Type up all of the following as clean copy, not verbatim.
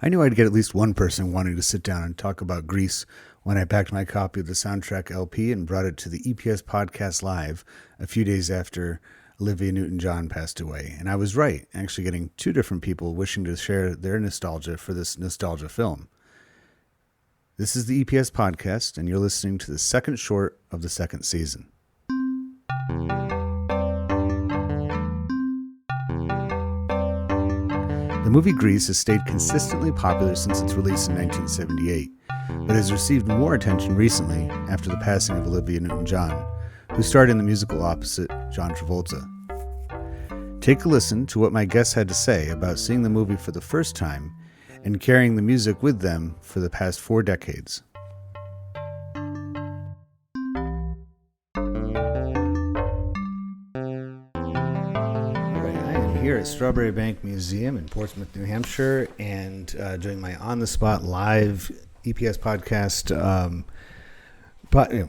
I knew I'd get at least one person wanting to sit down and talk about Grease when I packed my copy of the soundtrack LP and brought it to the EPS Podcast Live a few days after Olivia Newton John passed away. And I was right, actually getting two different people wishing to share their nostalgia for this nostalgia film. This is the EPS Podcast, and you're listening to the second short of the second season. The movie Grease has stayed consistently popular since its release in 1978, but has received more attention recently after the passing of Olivia Newton John, who starred in the musical opposite John Travolta. Take a listen to what my guests had to say about seeing the movie for the first time and carrying the music with them for the past 4 decades. Here at Strawberry Bank Museum in Portsmouth, New Hampshire, and doing my on-the-spot live EPS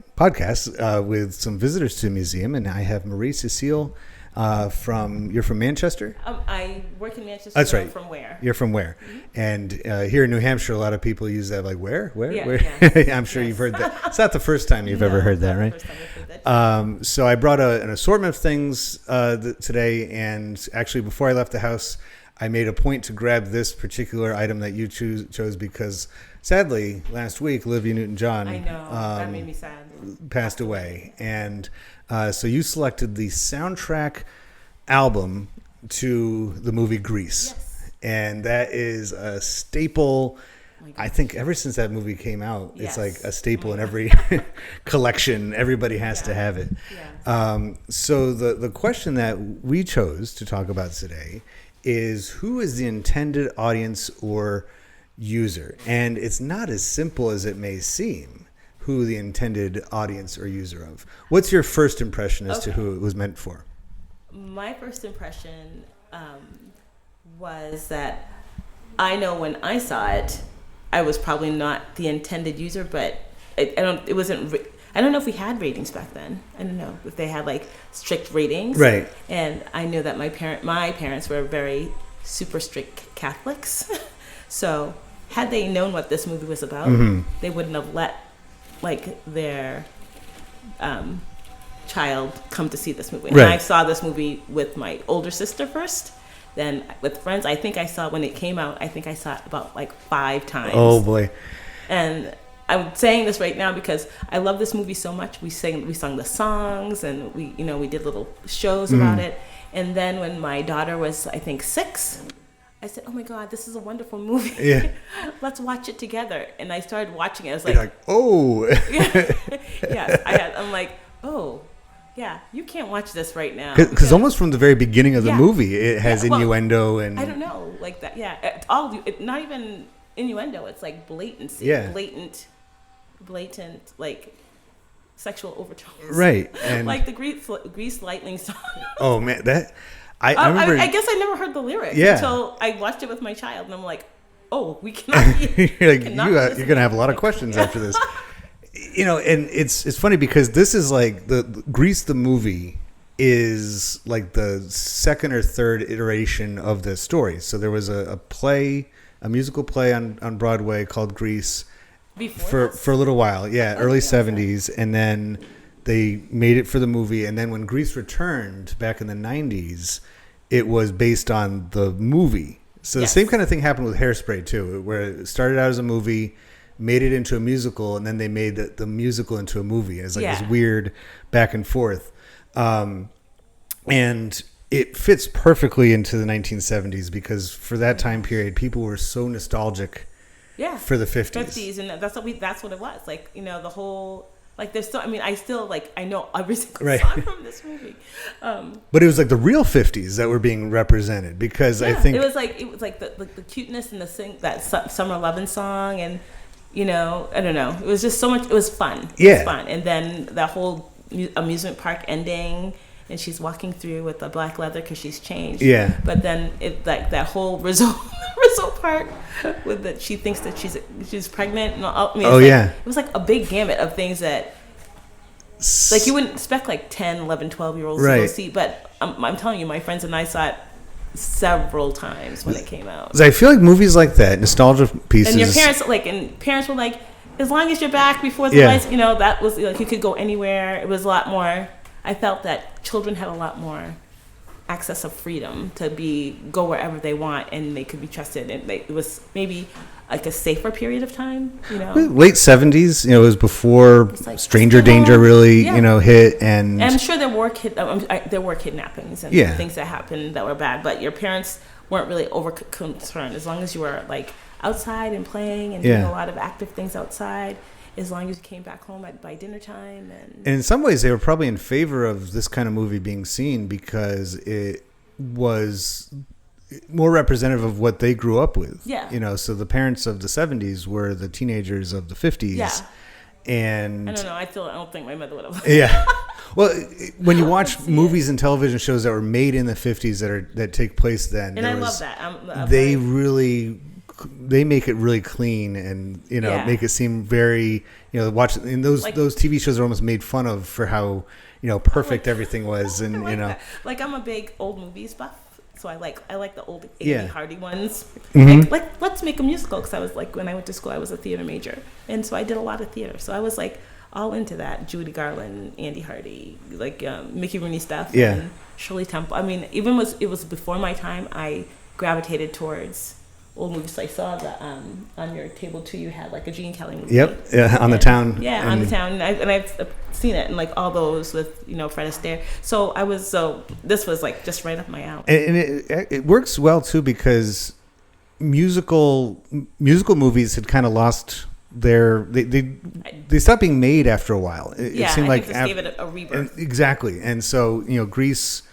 podcast with some visitors to the museum, and I have Marie Cecile you're from Manchester? I work in Manchester. That's right. From where? You're from where? Mm-hmm. And here in New Hampshire, a lot of people use that like, where? Yeah. I'm sure you've heard that. It's not the first time you've ever heard that, right? First time I've heard that. So I brought an assortment of things today, and actually before I left the house, I made a point to grab this particular item that you chose because sadly, last week, Olivia Newton John I know, that made me sad. Passed away. And so you selected the soundtrack album to the movie Grease. Yes. And that is a staple. I think ever since that movie came out, it's like a staple in every collection. Everybody has to have it. Yeah. So the question that we chose to talk about today is who is the intended audience or user? And it's not as simple as it may seem, who the intended audience or user of. What's your first impression as to who it was meant for? My first impression was that I know when I saw it, I was probably not the intended user, but I don't know if we had ratings back then. I don't know if they had like strict ratings. Right. And I know that my parents were very super strict Catholics. So had they known what this movie was about, they wouldn't have let like their child come to see this movie. And I saw this movie with my older sister first, then with friends. I think I saw when it came out, I think I saw it about like 5 times. Oh boy. And I'm saying this right now because I love this movie so much. We sung the songs, and we did little shows about it. And then when my daughter was, I think, 6, I said, "Oh my God, this is a wonderful movie. Yeah. Let's watch it together." And I started watching it. I was You're like, oh. Yes, I'm like, oh, yeah, you can't watch this right now. Because almost from the very beginning of the movie, it has innuendo and I don't know, like that. Yeah, not even innuendo. It's like blatancy. Yeah. Blatant, like sexual overtones. Right. And like the Grease Lightning song. Oh man, I remember. I guess I never heard the lyrics until I watched it with my child, and I'm like, oh, we cannot. You're gonna have a lot of questions after this. And it's funny because this is like the Grease the movie is like the second or third iteration of the story. So there was a musical play on Broadway called Grease for a little while, early 70s, and then they made it for the movie. And then when Grease returned back in the 90s, it was based on the movie. So the same kind of thing happened with Hairspray too, where it started out as a movie, made it into a musical, and then they made the musical into a movie. It's like this weird back and forth. And it fits perfectly into the 1970s because for that time period, people were so nostalgic for the 50s. And that's what it was. Like, the whole, like, there's still, I know every single song from this movie. But it was like the real 50s that were being represented because I think it was like the cuteness and that Summer Lovin' song, and I don't know. It was just so much. It was fun. It was fun. And then that whole amusement park ending, and she's walking through with the black leather because she's changed. Yeah. But then that whole Rizzo part with that she thinks that she's pregnant. And all, it was like a big gamut of things that like you wouldn't expect like 10, 11, 12-year-olds to go see. But I'm telling you, my friends and I saw it several times when it came out. I feel like movies like that, nostalgia pieces. And your parents were like, as long as you're back before the lights, that was like you could go anywhere. It was a lot more. I felt that children had a lot more access of freedom to go wherever they want, and they could be trusted. And it was maybe like a safer period of time, Late 70s, it was before Stranger Danger really, hit. And I'm sure there were kidnappings and things that happened that were bad, but your parents weren't really over concerned as long as you were like outside and playing and doing a lot of active things outside. As long as you came back home by dinner time. And in some ways, they were probably in favor of this kind of movie being seen because it was more representative of what they grew up with. Yeah. So the parents of the 70s were the teenagers of the 50s. Yeah. And I don't know. I don't think my mother would have. Yeah. Well, when you watch movies and television shows that were made in the 50s that take place then. And I love that. They make it really clean and make it seem very watch and those TV shows are almost made fun of for how perfect everything was and like I'm a big old movies buff, so I like the old Andy Hardy ones. Mm-hmm. Like let's make a musical, because I was like, when I went to school I was a theater major, and so I did a lot of theater, so I was like all into that. Judy Garland, Andy Hardy, like Mickey Rooney stuff, and Shirley Temple. I mean, it was before my time. I gravitated towards old movies. I saw that on your table too. You had like a Gene Kelly movie. Yep, yeah, on the Town. Yeah, on the Town, and I've seen it, and like all those with Fred Astaire. So this was like just right up my alley. And it works well too because musical movies had kind of lost their they stopped being made after a while. It seemed like this gave it a rebirth. Exactly, and so Grease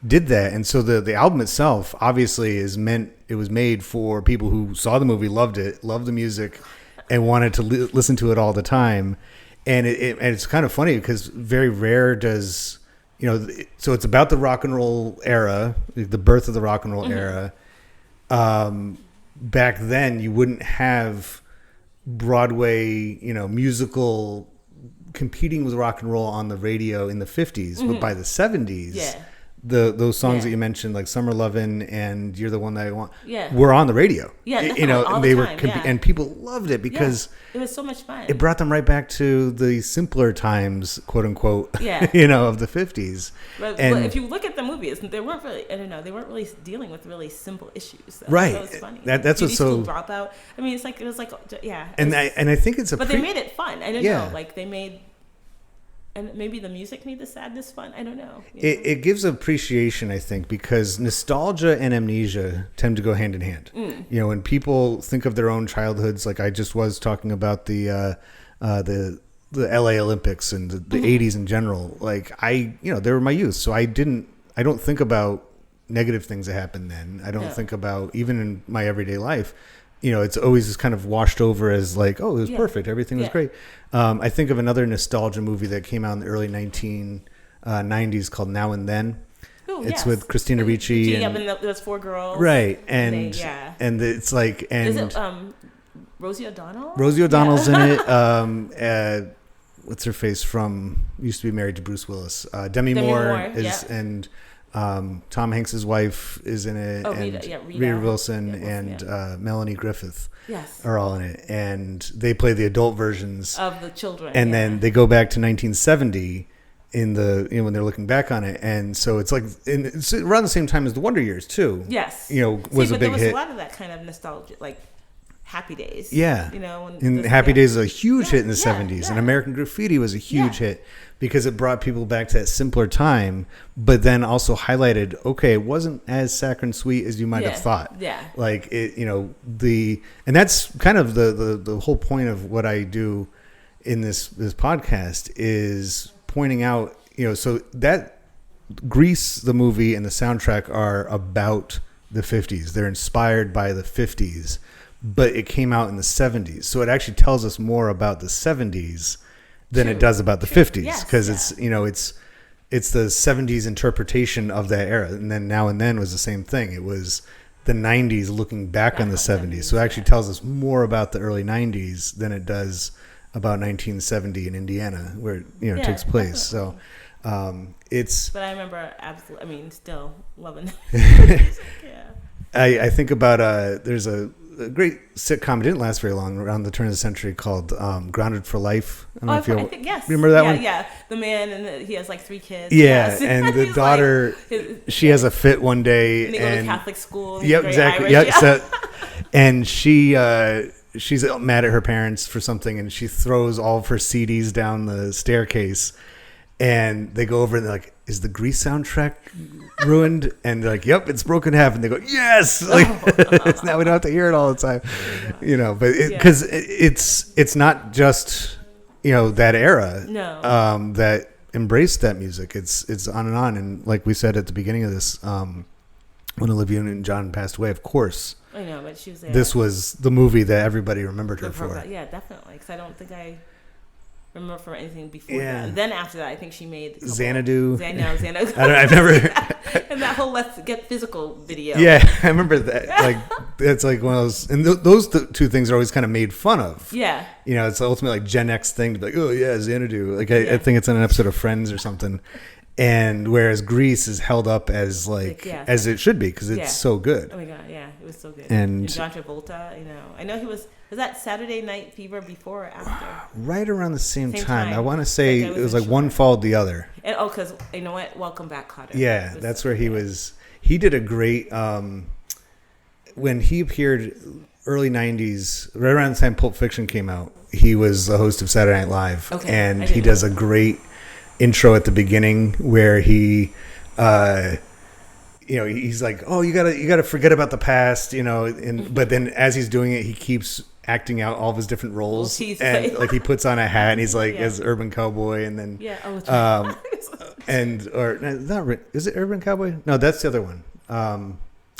did that, and so the album itself obviously it was made for people who saw the movie, loved the music, and wanted to listen to it all the time. And it's kind of funny because very rare does so it's about the rock and roll era, the birth of the rock and roll era. Back then you wouldn't have Broadway musical competing with rock and roll on the radio in the 50s, but by the 70s those songs that you mentioned, like Summer Lovin' and You're the One That I Want, were on the radio. Yeah, all the time, and people loved it because it was so much fun. It brought them right back to the simpler times, quote unquote, of the 50s. But if you look at the movies, they weren't really dealing with really simple issues. Right. That was funny. That's what's so dropout. I mean, it was like And I think it's but they made it fun. I don't know, like they made. And maybe the music made the sadness fun. I don't know. It gives appreciation, I think, because nostalgia and amnesia tend to go hand in hand. When people think of their own childhoods, like I just was talking about the LA Olympics and the 80s in general. Like they were my youth, so I don't think about negative things that happened then. I don't think about, even in my everyday life, it's always just kind of washed over as like, oh, it was perfect. Everything was great. I think of another nostalgia movie that came out in the early 1990s called Now and Then. Ooh, it's with Christina Ricci. And there's 4 girls. Right. And it's like... And is it Rosie O'Donnell? Rosie O'Donnell's in it. What's her face from... Used to be married to Bruce Willis. Demi Moore is... And... Tom Hanks's wife is in it, Rita Wilson and Melanie Griffith are all in it, and they play the adult versions of the children. And then they go back to 1970 in the when they're looking back on it, and so it's like it's around the same time as the Wonder Years too. Yes, was a big hit. There was a lot of that kind of nostalgia, like Happy Days. Yeah, and Happy Days was a huge hit in the 70s, and American Graffiti was a huge hit. Because it brought people back to that simpler time, but then also highlighted, okay, it wasn't as saccharine sweet as you might have thought. Yeah. Like it, and that's kind of the whole point of what I do in this podcast is pointing out, so that Grease, the movie, and the soundtrack are about the 50s. They're inspired by the 50s, but it came out in the 70s. So it actually tells us more about the 70s than it does about the 50s, because it's the 70s interpretation of that era. And then Now and Then was the same thing. It was the 90s looking back on the 70s. So it actually tells us more about the early 90s than it does about 1970 in Indiana, where it takes place. Definitely. It's. But I remember absolutely. I mean, still loving it. Yeah. I think about there's a great sitcom. It didn't last very long, around the turn of the century, called Grounded for Life. I don't know if you I think yes. Remember that one? Yeah, the man and he has like 3 kids. Yeah, yes. and the daughter, she has a fit one day, and they go to Catholic school. Yep, exactly. Irish, So, and she's mad at her parents for something, and she throws all of her CDs down the staircase. And they go over and they're like, "Is the Grease soundtrack ruined?" And they're like, "Yep, it's broken in half." And they go, "Yes!" Like, now we don't have to hear it all the time, But because it's not just that era, that embraced that music. It's on and on. And like we said at the beginning of this, when Olivia Newton John passed away, of course, I know, but she was there. This was the movie that everybody remembered her for. Yeah, definitely. Because I don't think I remember from anything before that. And then after that, I think she made Xanadu. Xanadu. I've never. And that whole "Let's Get Physical" video. Yeah, I remember that. Like that's like one of those, and those two things are always kind of made fun of. Yeah. It's ultimately like Gen X thing to be like, oh yeah, Xanadu. Like I think it's on an episode of Friends or something. And whereas Grease is held up as as it should be because it's so good. Oh my god, yeah, it was so good. And John Travolta, I know he was that Saturday Night Fever before or after? Right around the same time. I want to say it was like one followed the other. And because you know what, Welcome Back, Kotter. Yeah, that's where he was. He did a great when he appeared early '90s, right around the time Pulp Fiction came out. He was the host of Saturday Night Live, and he does a great intro at the beginning where he he's like, oh, you gotta forget about the past, but then as he's doing it, he keeps acting out all of his different roles, and like he puts on a hat and he's like as urban cowboy, and then is it Urban Cowboy? No, that's the other one.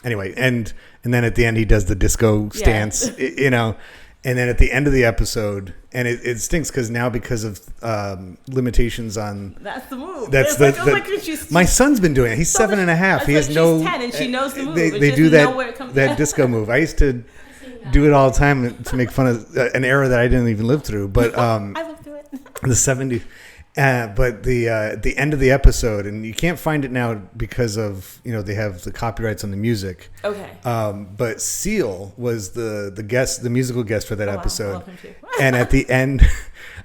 Anyway, and then at the end he does the disco stance, and then at the end of the episode, and it stinks because of limitations on. That's the move. My son's been doing it. He's 7.5. He has no. She's 10 and she knows the move. They do that disco move. I used to do it all the time to make fun of an era that I didn't even live through. But I lived through it. The 70s. But the end of the episode, and you can't find it now because of they have the copyrights on the music. Okay. But Seal was the musical guest for that episode, wow. And at the end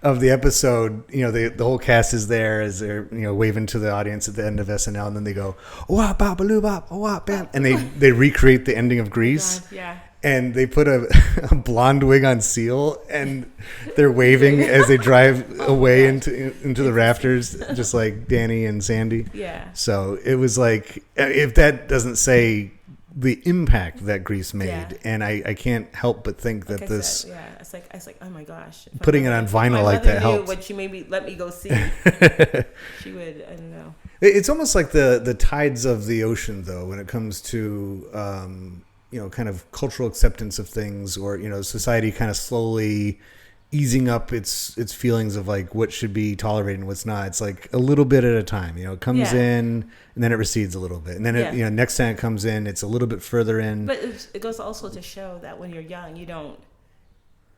of the episode, the whole cast is there as they're waving to the audience at the end of SNL, and then they go "Wah ba baloo bop, wah bam," and they recreate the ending of Grease. Oh yeah. And they put a blonde wig on Seal, and they're waving as they drive away into the rafters, just like Danny and Sandy. Yeah. So it was like, if that doesn't say the impact that Grease made, and I can't help but think that this. It's like, oh my gosh. Putting it on vinyl like that helped. When she maybe let me go see, she would. I don't know. It's almost like the tides of the ocean, though, when it comes to. Kind of cultural acceptance of things, or society kind of slowly easing up its feelings of like what should be tolerated and what's not. It's like a little bit at a time. It comes in and then it recedes a little bit, and then it, next time it comes in, it's a little bit further in. But it goes also to show that when you're young, you don't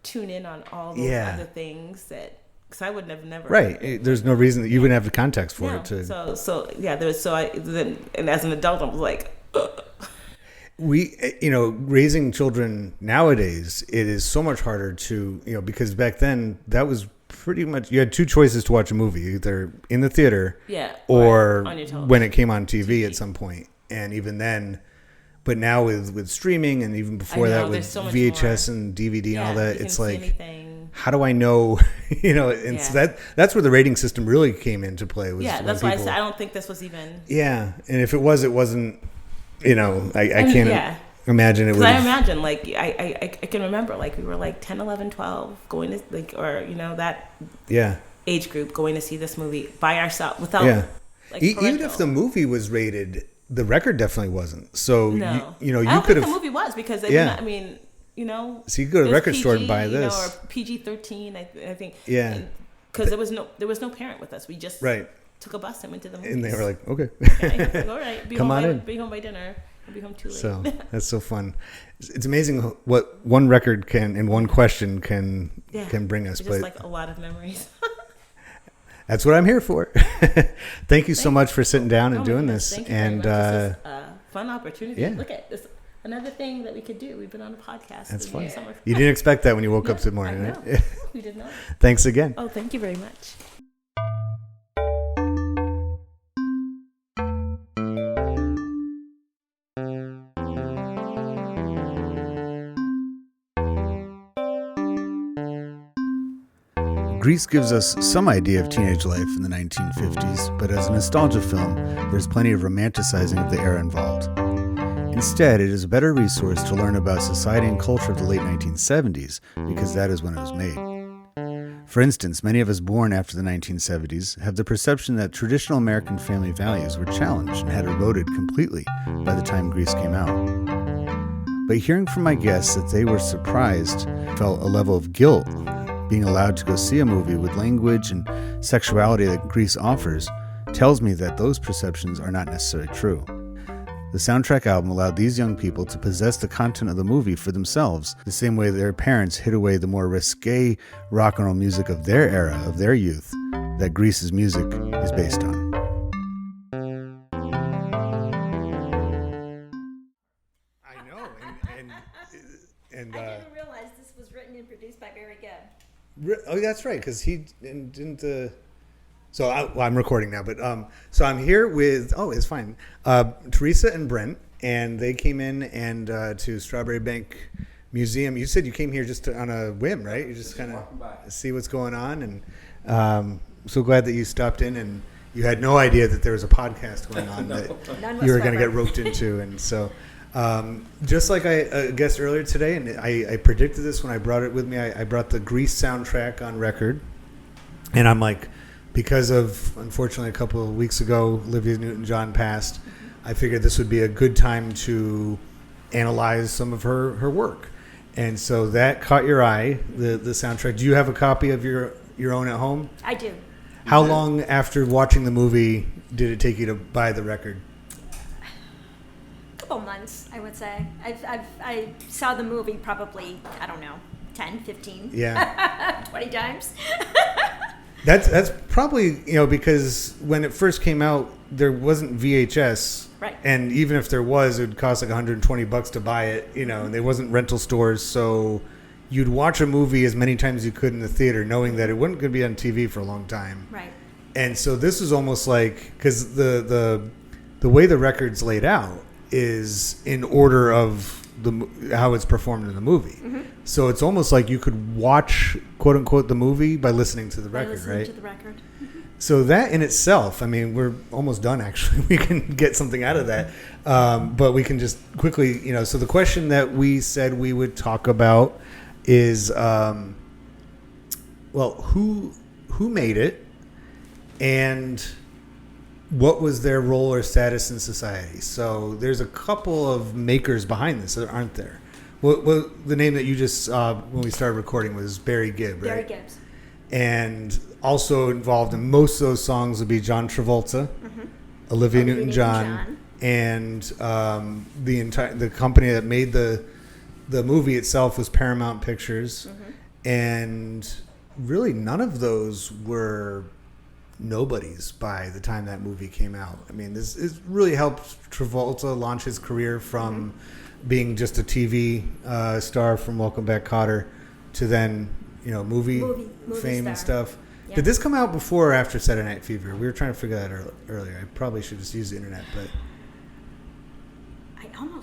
tune in on all those other things that. Because I would have never. Right. There's no reason that you wouldn't have the context for it to. And as an adult, I was like. Ugh. We, raising children nowadays, it is so much harder to, because back then that was pretty much, you had 2 choices to watch a movie, either in the theater or when it came on TV at some point. And even then, but now with streaming, and even before that with so VHS and DVD and all that, it's like, how do I know, and so that's where the rating system really came into play. That's why I said I don't think this was even. Yeah. And if it wasn't. I can't imagine it would. I imagine, like, I can remember, like, we were like 10, 11, 12 going to, like, or, that age group going to see this movie by ourselves without, like, even if the movie was rated, the record definitely wasn't. So, no. you I don't could think the movie was because, they did not, I mean, So you go to the record store and buy this. Or PG-13, I think. Yeah. Because there was no parent with us. We just. Right. Took a bus and went to the movies. And they were like, okay. Like, all right, Come on in. Be home by dinner. I'll be home too late. So that's so fun. It's amazing what one record can, and one question can bring us. Just like a lot of memories. That's what I'm here for. Thank you so much for sitting down and doing this. Thank you and very much. This is a fun opportunity. Yeah. Look at this. Another thing that we could do. We've been on a podcast. That's fun. You didn't expect that when you woke up this morning, right? We did not. Thanks again. Oh, thank you very much. Grease gives us some idea of teenage life in the 1950s, but as a nostalgia film, there's plenty of romanticizing of the era involved. Instead, it is a better resource to learn about society and culture of the late 1970s, because that is when it was made. For instance, many of us born after the 1970s have the perception that traditional American family values were challenged and had eroded completely by the time Grease came out. But hearing from my guests that they were surprised, felt a level of guilt being allowed to go see a movie with language and sexuality that Grease offers, tells me that those perceptions are not necessarily true. The soundtrack album allowed these young people to possess the content of the movie for themselves, the same way their parents hid away the more risque rock and roll music of their era, of their youth, that Grease's music is based on. I know, and I didn't realize this was written and produced by Barry Gibb. Oh, that's right, because he didn't. So I'm recording now, but so I'm here with. Oh, it's fine. Teresa and Brent, and they came in and to Strawberry Bank Museum. You said you came here just on a whim, right? You just kind of see what's going on, and I'm so glad that you stopped in, and you had no idea that there was a podcast going on that you were going to get roped into, and so. Just like I guessed earlier today, and I predicted this when I brought it with me, I brought the Grease soundtrack on record. And I'm like, because of, unfortunately, a couple of weeks ago, Olivia Newton John passed, I figured this would be a good time to analyze some of her work. And so that caught your eye, the soundtrack. Do you have a copy of your own at home? I do. How long after watching the movie did it take you to buy the record? Couple months, I would say. I saw the movie probably, I don't know, 10, 15, 20 times. That's probably, because when it first came out, there wasn't VHS. Right. And even if there was, it would cost like $120 to buy it, and there wasn't rental stores. So you'd watch a movie as many times as you could in the theater, knowing that it wasn't going to be on TV for a long time. Right. And so this is almost like, because the way the record's laid out is in order of how it's performed in the movie. Mm-hmm. So it's almost like you could watch, quote unquote, the movie by listening to the record, right? To the record. Mm-hmm. So that in itself, I mean, we're almost done actually. We can get something out of that. But we can just quickly, so the question that we said we would talk about is, who made it and what was their role or status in society? So there's a couple of makers behind this, aren't there? Well, the name that you just saw when we started recording was Barry Gibb, right? Barry Gibbs. And also involved in most of those songs would be John Travolta, Olivia Newton John, and the company that made the movie itself was Paramount Pictures, and really none of those were nobodies by the time that movie came out. I mean, this really helped Travolta launch his career from being just a TV star from Welcome Back, Kotter to then, movie fame star. And stuff. Yeah. Did this come out before or after Saturday Night Fever? We were trying to figure that earlier. I probably should just use the internet, but I don't know.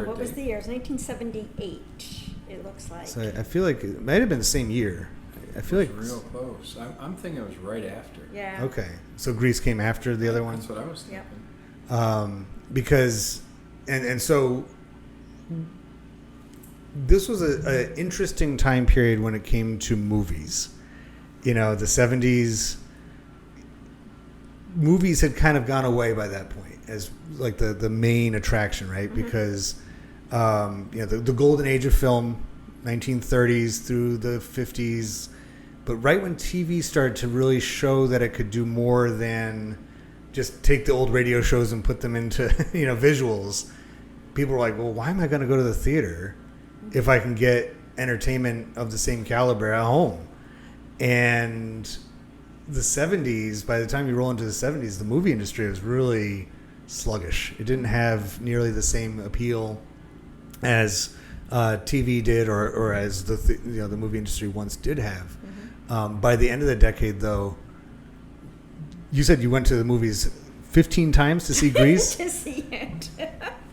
What was the year? It was 1978, it looks like. So I feel like it might have been the same year. I feel like real close. I'm thinking it was right after. Yeah. Okay, so Grease came after the other one. That's what I was thinking. Yep. Because, and so this was an interesting time period when it came to movies. The 70s, movies had kind of gone away by that point as like the main attraction, right? Because, the golden age of film, 1930s through the 50s. But right when TV started to really show that it could do more than just take the old radio shows and put them into, visuals, people were like, well, why am I going to go to the theater if I can get entertainment of the same caliber at home? And the 70s, by the time you roll into the 70s, the movie industry was really sluggish. It didn't have nearly the same appeal as TV did, or as the movie industry once did have. By the end of the decade, though, you said you went to the movies 15 times to see Grease. To see it.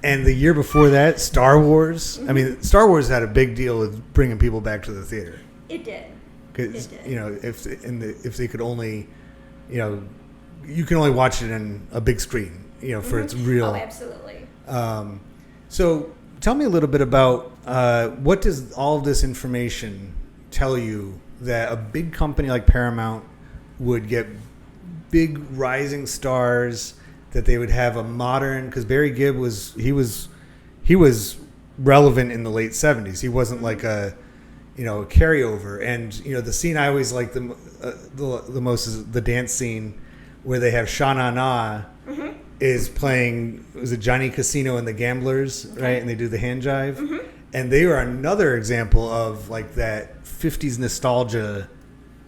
And the year before that, Star Wars. I mean, Star Wars had a big deal with bringing people back to the theater. It did. Because if they could only, you can only watch it in a big screen, for its real. Oh, absolutely. So tell me a little bit about what does all of this information tell you that a big company like Paramount would get big rising stars, that they would have a modern, because Barry Gibb was relevant in the late 70s. He wasn't like a carryover. And the scene I always like the most is the dance scene where they have Sha Na Na is playing, was it Johnny Casino and the Gamblers, right? And they do the hand jive. And they are another example of like that 50s nostalgia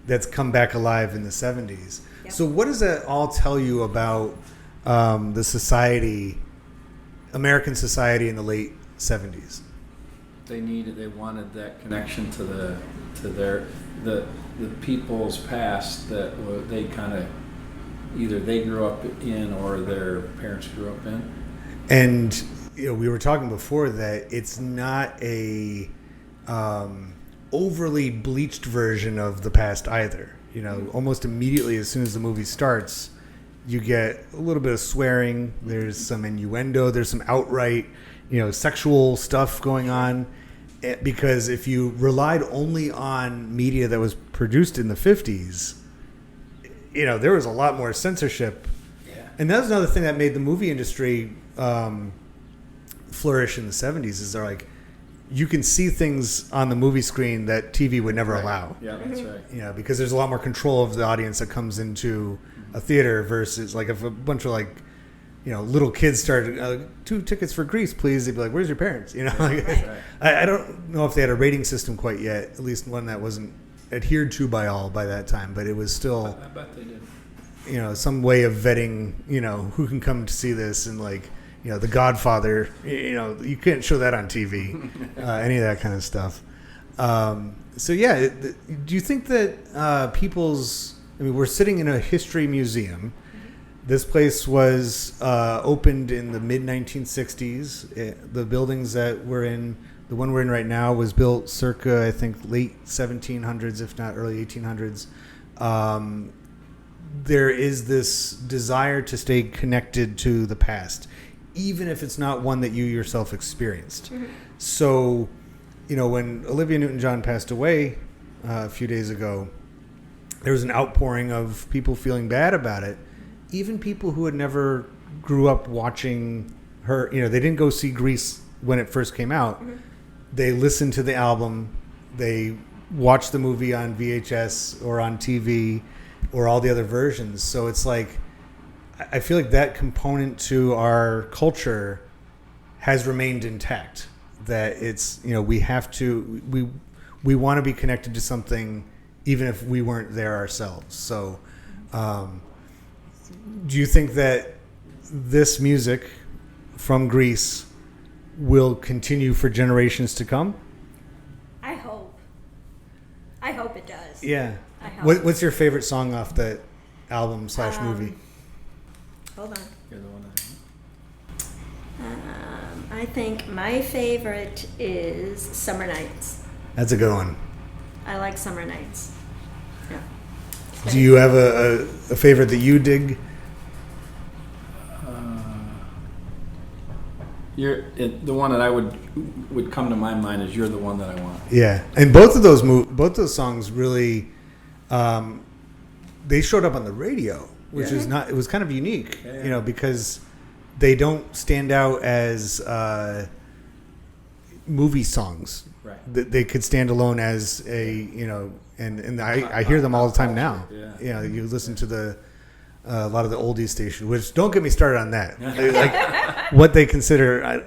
that's come back alive in the 70s. Yep. So what does that all tell you about the society, American society in the late 70s? They wanted that connection to the people's past that they kind of either they grew up in or their parents grew up in. And we were talking before that it's not a overly bleached version of the past either. Almost immediately as soon as the movie starts, you get a little bit of swearing. There's some innuendo. There's some outright, sexual stuff going on. Because if you relied only on media that was produced in the 50s, there was a lot more censorship. Yeah. And that was another thing that made the movie industry flourish in the 70s, is they're like, you can see things on the movie screen that TV would never allow. Yeah, that's right. Because there's a lot more control of the audience that comes into a theater versus like if a bunch of like, little kids started 2 tickets for Grease, please. They'd be like, "Where's your parents?" I don't know if they had a rating system quite yet. At least one that wasn't adhered to by all by that time, but it was still. I bet they did. Some way of vetting. Who can come to see this, and like, The Godfather. You couldn't show that on TV. Any of that kind of stuff. So yeah, do you think that people's? I mean, we're sitting in a history museum. This place was opened in the mid-1960s. The buildings that we're in, the one we're in right now, was built circa, I think, late 1700s, if not early 1800s. There is this desire to stay connected to the past, even if it's not one that you yourself experienced. So, when Olivia Newton John passed away a few days ago, there was an outpouring of people feeling bad about it. Even people who had never grew up watching her, they didn't go see Grease when it first came out. They listened to the album, they watched the movie on VHS or on TV or all the other versions. So it's like, I feel like that component to our culture has remained intact. That it's, we have to, we want to be connected to something even if we weren't there ourselves. So, do you think that this music from Grease will continue for generations to come? I hope. I hope it does. Yeah. I hope. What's your favorite song off that album / movie? Hold on. You're the one that. I think my favorite is Summer Nights. That's a good one. I like Summer Nights. Yeah. Do you have a favorite that you dig? The one that I would come to my mind is "You're the One That I Want." Yeah, and both of those songs really, they showed up on the radio, which is not. It was kind of unique, because they don't stand out as movie songs. Right. They could stand alone as a and I hear them all the time now. Yeah, you listen to a lot of the oldies stations, which don't get me started on that. Like what they consider, I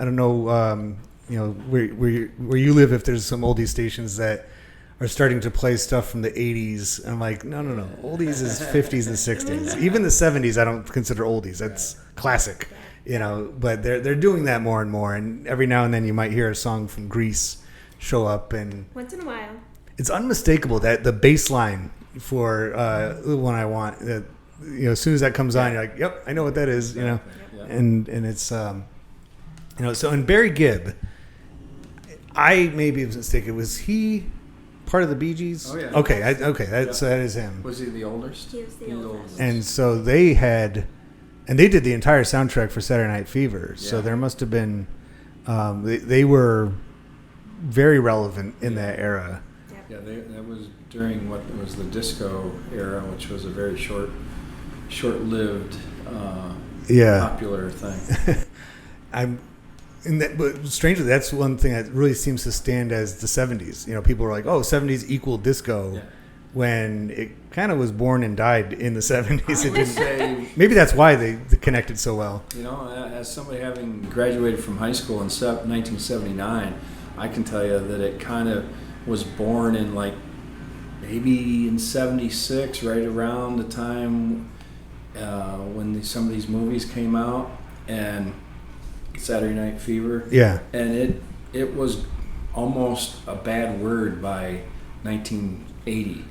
don't know, where you live, if there's some oldies stations that are starting to play stuff from the 80s. I'm like, no. Oldies is 50s and 60s. Even the 70s I don't consider oldies. That's classic, but they're doing that more and more. And every now and then you might hear a song from Grease show up. And once in a while. It's unmistakable that the bass line for The One I Want, that, as soon as that comes on, you're like, yep, I know what that is, And it's, so, and Barry Gibb, I may be mistaken, was he part of the Bee Gees? Oh, yeah. Okay, so that is him. Was he the oldest? He was the oldest. And so they did the entire soundtrack for Saturday Night Fever. Yeah. So there must have been, they were very relevant in that era. Yeah, that was during what was the disco era, which was a very short-lived, popular thing. But strangely, that's one thing that really seems to stand as the 70s. People are like, "Oh, 70s equal disco," when it kind of was born and died in the 70s. It didn't. Maybe that's why they connected so well. As somebody having graduated from high school in 1979, I can tell you that it kind of was born in maybe in 76, right around the time when some of these movies came out, and Saturday Night Fever. Yeah. And it was almost a bad word by 1980.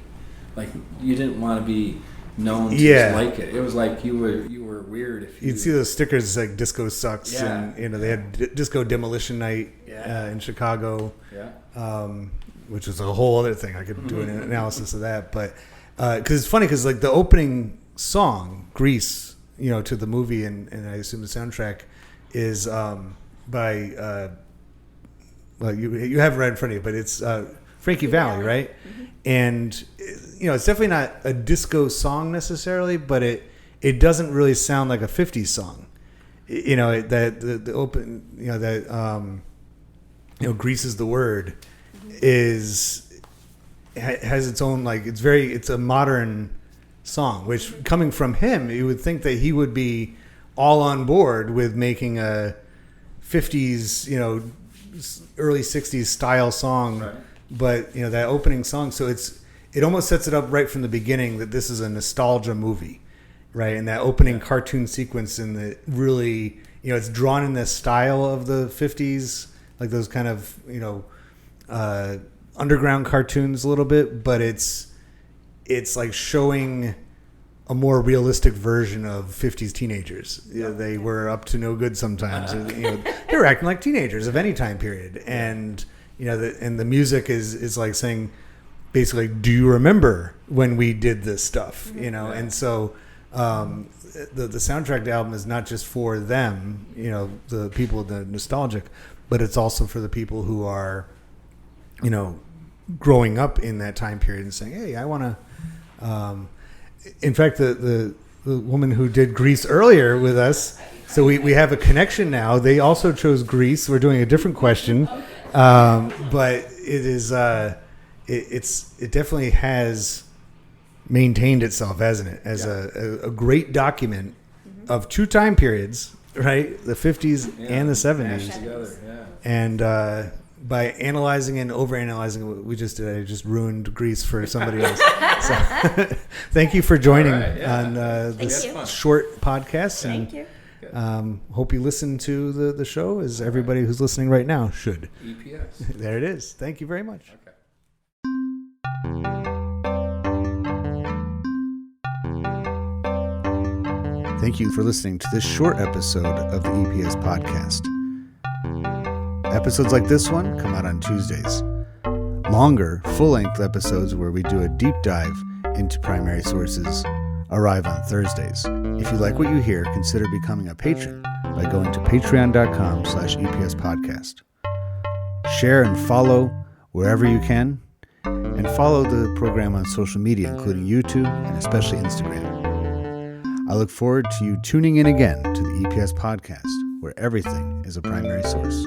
You didn't want to be known to like it. It was like you were weird if you'd see those stickers like Disco Sucks, and they had Disco Demolition Night in Chicago. Yeah. Which was a whole other thing. I could do an analysis of that, but because it's funny because the opening song Grease, to the movie and I assume the soundtrack is by you have it right in front of you, but it's Frankie Valli, right? Mm-hmm. And it's definitely not a disco song necessarily, but it doesn't really sound like a 50s song. The open that Grease is the word has its own it's a modern song, which coming from him, you would think that he would be all on board with making a 50s, early 60s style song. Right. But, that opening song, so it almost sets it up right from the beginning that this is a nostalgia movie, right? And that opening cartoon sequence and the really, it's drawn in the style of the 50s, like those kind of, underground cartoons a little bit, but it's like showing a more realistic version of 50s teenagers. They were up to no good sometimes. They were acting like teenagers of any time period. And, and the music is like saying, basically, do you remember when we did this stuff? And so the soundtrack album is not just for them, the people, the nostalgic, but it's also for the people who are, growing up in that time period and saying, hey, I want to... in fact, the woman who did Grease earlier with us, so we have a connection now. They also chose Grease. We're doing a different question. But it is... it definitely has maintained itself, hasn't it, as a great document of two time periods, right? The 50s and the 70s. Together, and by analyzing and overanalyzing what we just did, I just ruined Grease for somebody else. So thank you for joining on this short podcast. Thank you. Hope you listen to the show, as everybody who's listening right now should. EPS. There it is. Thank you very much. Okay. Thank you for listening to this short episode of the EPS Podcast. Episodes like this one come out on Tuesdays. Longer, full-length episodes where we do a deep dive into primary sources arrive on Thursdays. If you like what you hear, consider becoming a patron by going to patreon.com/EPS Podcast. Share and follow wherever you can, and follow the program on social media, including YouTube and especially Instagram. I look forward to you tuning in again to the EPS Podcast, where everything is a primary source.